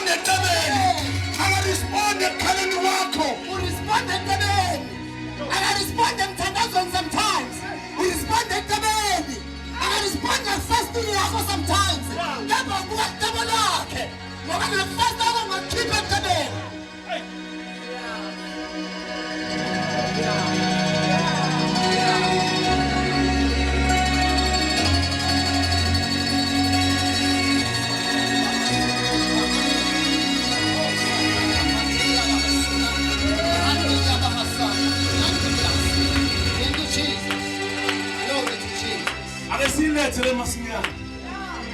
Urisponde ekubeni. Akaresponde ekhaleni wakho. Urisponde ekubeni. Akaresponde emthandazweni sometimes. Urisponde ekubeni. Akaresponde fasting yakho sometimes. Kepha ubuka icebo lakhe. Ngoba ngefasta ngakhipha ekubeni.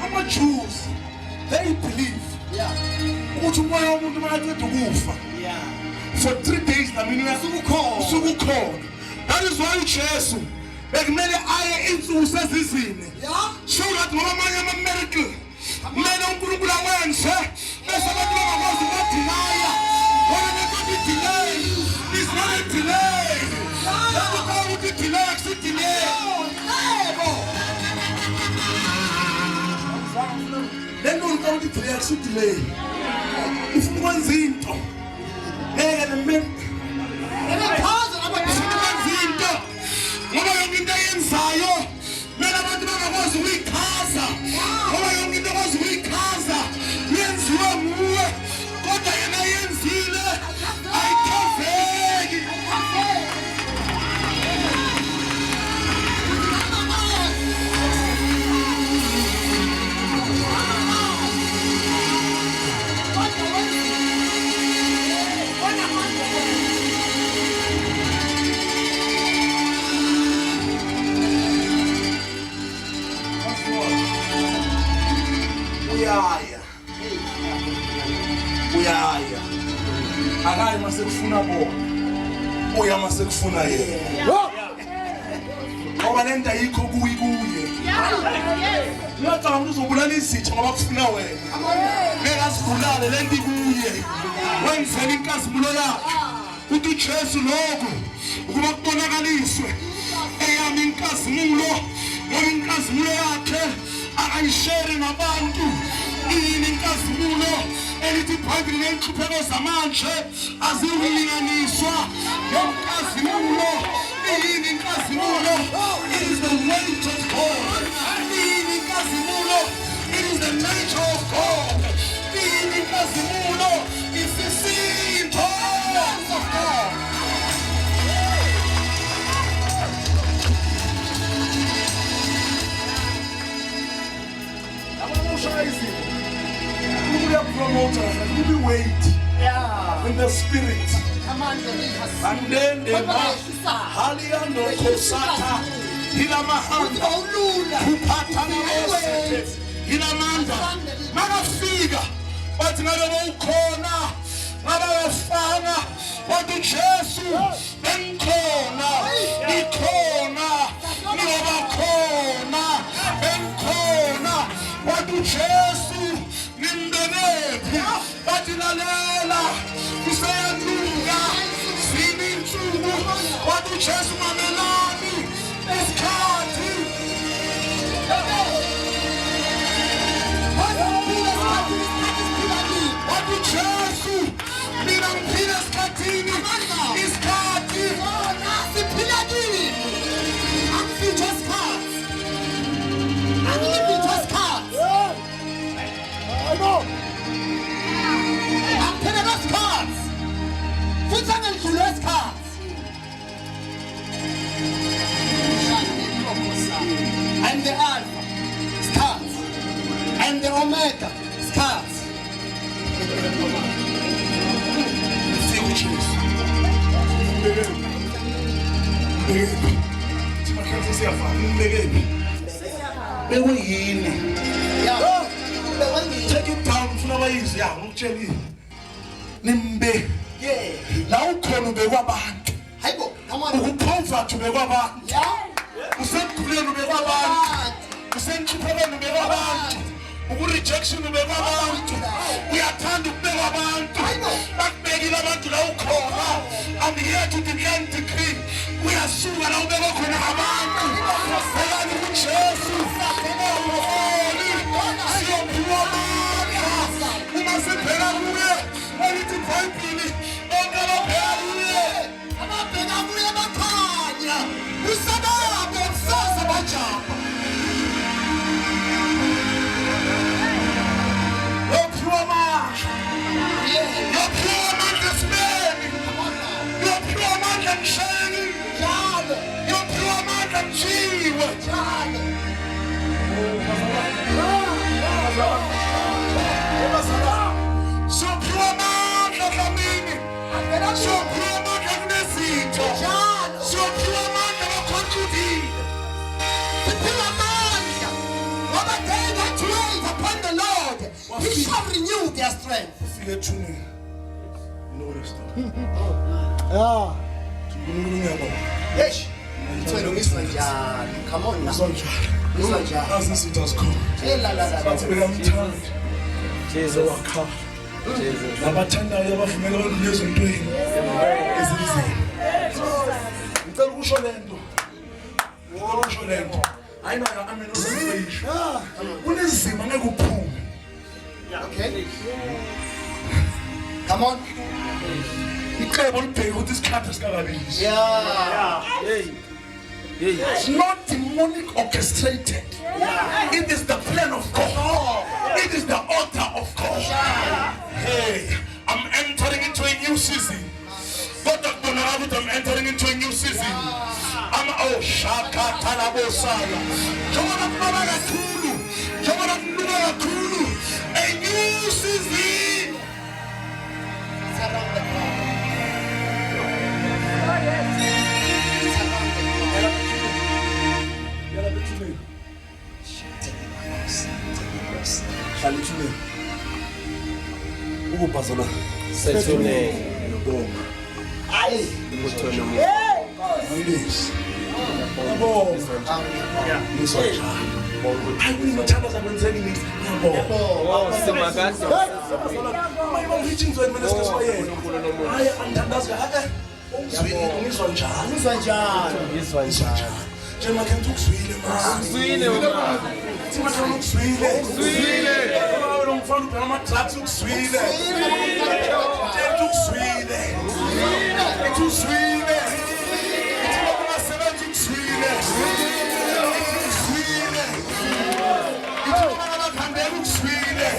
Ama-Jews, they believe ukuthi umoya womuntu makaqeda ukufa for 3 days usukukhona. That is why uJesu bekumele aye insuku sezizini. So that ngoba amanye ama-miracle kumele uNkulunkulu awenze bese abantu bangakwazi ukudinaya. Wona nekothi delay is not a delay. Lapho ka ukuthi delay akusidelay. Lento ukuthi delay akusidelay. Ufuna ukwenza into ngeke nemini Ngekhaza izinto ngoba yonke into ayenzayo kumele abantu bangakwazi ukuyichaza ngoba yonke into akwazi ukuyichaza yenziwe nguwe kodwa yena yenzile ayichazeki. Uyaya akayi masekufuna bona uya masekufuna yena ngoba lento ayikho kuye uyacabanga uzobulala izitha ngoba kufuna wena ngekazibulale lento ikuye wenzela inkazimulo yakhe uthi uJesu lokho ukuba kubonakaliswe eyami inkazimulo ngoba inkazimulo yakhe akayishere nabantu. Ini inkazimulo elithi iBhayibheli nenhlupheko zamanje aziwulinganiswa nenkazimulo. Ini inkazimulo, it is the weight of God. Ini inkazimulo, it is the nature of God. Ini inkazimulo, it's the simple of God. Promoters and we wait in the spirit. And then the Haliano Kosata Hilamahanda Kupatana Hilamanda Magafiga but Nado Kona Nabafana what to Jesu then Kona Ikona Nobakona then Kona what to Jesu Batilalela, Kusayanuga, Sini Chubu, what do Jesu Mamelani, Escati, what do Jesu, Milan Pilas Catini, Escati, Piladini, and features cards, and features cards. I know. Pentecost cards. Futsal and Julius cards. And the Alpha cards. And the Omega cards. Futures. Take it down from the ways, young Jenny. Nimbe, la ukhona ubekwa abantu. Hayibo, come on. Ukuphova ubekwa abantu. Usenkuleni ubekwa abantu. Usenhluphekweni ubekwa abantu. Uku-rejection ubekwa abantu. Uyathanda ukubekwa abantu. Bakubekile abantu la ukhona. I'm here to declare and decree. Uyasuka la ubekwa khona abantu. Bekani uJesu. Siyophiwa amandla. Uma sibheka that wait upon the Lord, he shall renew their strength. Fika ethuneni. You know what it's Yes. Come on now. As this it has come. Jesus. Nabathandayo abavumela lezo ntweni ezinzima. Ngicela ukusho lento. Ukusho lento. Ayinayo amen uzayisho. Kunezima ngeke uphume. Okay. Come on. Icebo libheke ukuthi isikhathi sikakabizi. It's not demonic orchestrated. It is the plan of God. It is the order of God. Hey, I'm entering into a new season. God of I'm entering into a new season. I'm Shaka Talabosaya. A new season. It's around the corner. Ukubhazana Sethune nobonga. Aye. umuthono Yes. Yabonga. Ngizwa njalo. Ayikuthanda zakwenzeki nithi ngiyabonga. simakade Uma ngithi wena mina sikaswayela. Hayi angithandazi ngizwa njalo. Ngizwa njalo. ngizwa njalo Njengoba ke ukuzwile manje. Uzwile mama Thina ke ukuzwile. Uzwile. Wena umfana ubheka ama-drugs ukuzwile. Thetha ukuzwile. Thetha uzwile. Thina kungasebenzi ukuzwile. Ukuzwile. Thina kungakhambela ukuzwile.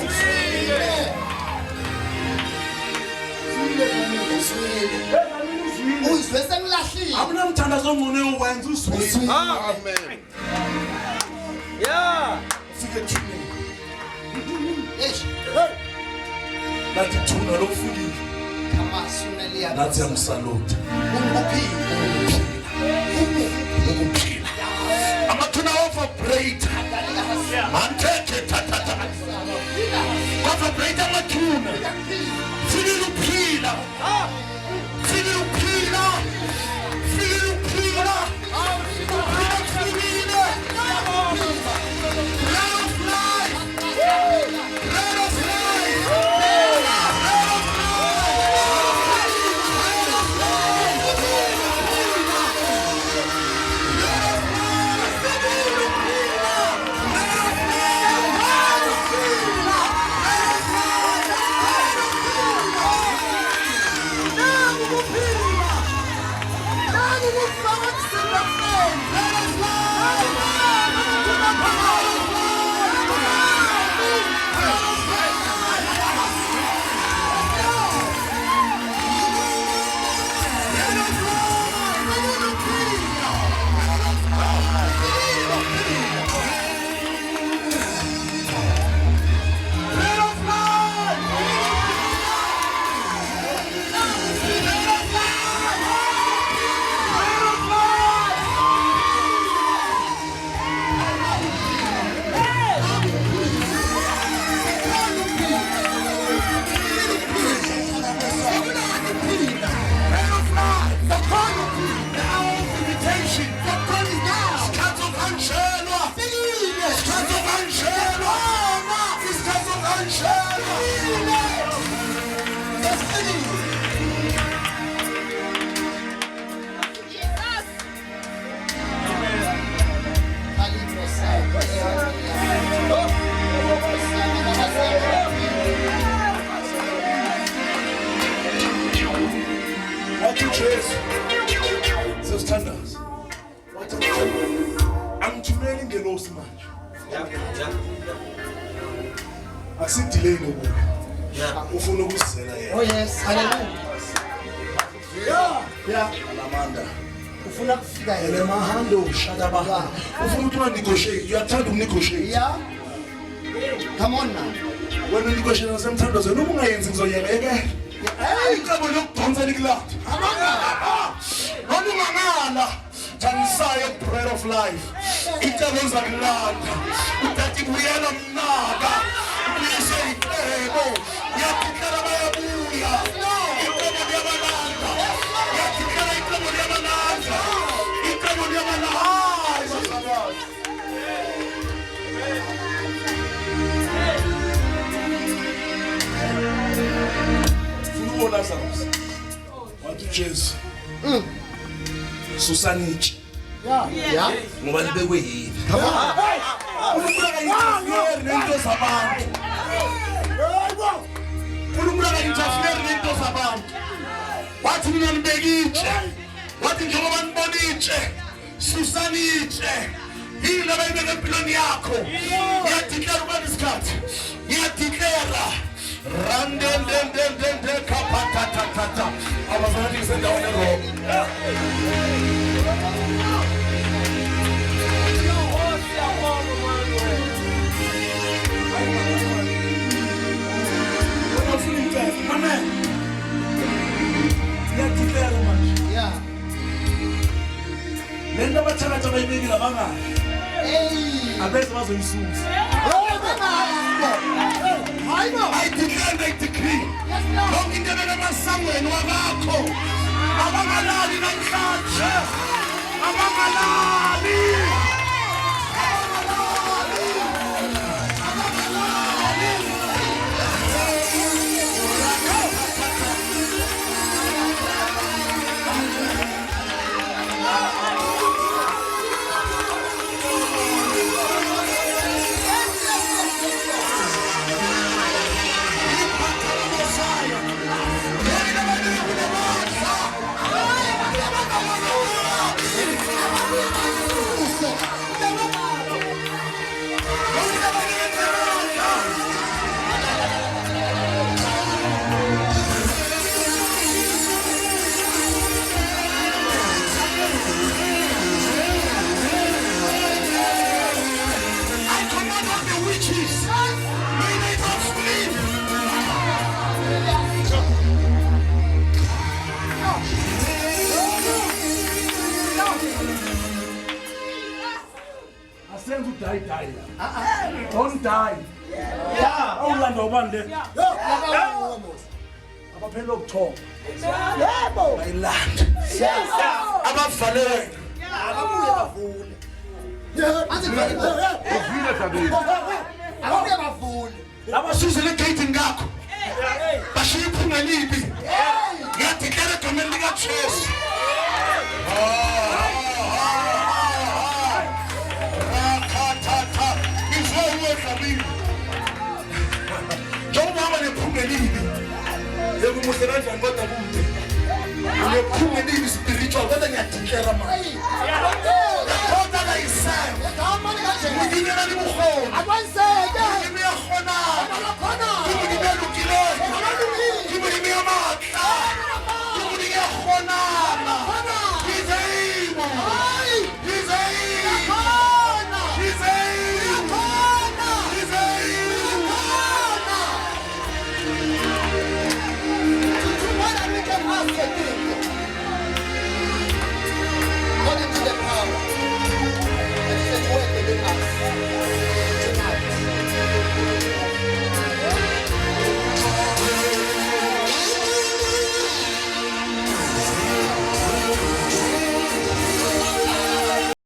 Uzwe sengilahlile. Akunamthandazo ongcono owenza uzwile. Amen. Yeah. Fike ethuneni. Yes. Nathi ithuna lokufikile. Kamasuna liya. Nathi yamsalute. Unguphile. Ukuphila. Amathuna overbrate. Manteke tatata. Overbrate amathuna. Fika ukuphila. Fika ukuphila. Fika ukuphila. Sesithandaza. Wathi angithumeli ngelosi manje. Akusidelay nokuba. Ufuna ukusizela yena. Oh yes. Hallelujah. Yeah. Alamanda. Ufuna kufika Ele yena. mahando shaka baha. Ufuna ukuthi negotiate. Uyathanda ukunegotiate. Yeah. Come on now. Wena negotiate nasemthandazweni uma ungayenzi ngizoyekela. Hey, icebo lokudonsa likulapha. Noma ungangala, Tanisaya bread of life. Icebo zakulanda. Utathi buyela mna. jezi susanitshe Yeah. ngoba libekwe yini uNkulunkulu akainterfere nento zabantu uNkulunkulu akainterfere nento zabantu wathi mina nibekitshe wathi njengoba nibonitshe susanitshe yini abayibeka empilweni yakho ngiyadeclare ukubani isikhathi ngiyadeclare randendendendende kapatatatata abazanati ngisendaweni eRoma Amen. Ngiyadeclare manje. Yeah. Lento abathakathi abayibekile abangani Hey. abeze bazoyisusa. I declare and I decree. Lonke into ebeka emasangweni wakakho abangalali namhlanje. Abangalali. Don't die. Yeah. Awulanda ubani le? Abaphela ukuthoba. Yebo. Bayilanda. Abavalelwe. Ababuye bavule. Uvile kabili. Ababuye bavule. Abasuzile egate ngakho. Bashiya iphunga libi. Ngiyadeclare egomeni likaJesu. Njengoba nephunga libi. Yekumuhle kanjani kodwa kude. Unephunga libi spiritual kodwa ngiyadeclare manje. Kodwa kayisayo. Ngiyinela libukhona. Akwenzeke. Ngiyakhona. Khona. Ngibelukile. Ngibiyamandla. Ngiyakhona. Ngizeyimo. Ngizeyimo. Khona. Ngizeyimo. Khona. Ngizeyimo. Khona. What are we going to ask?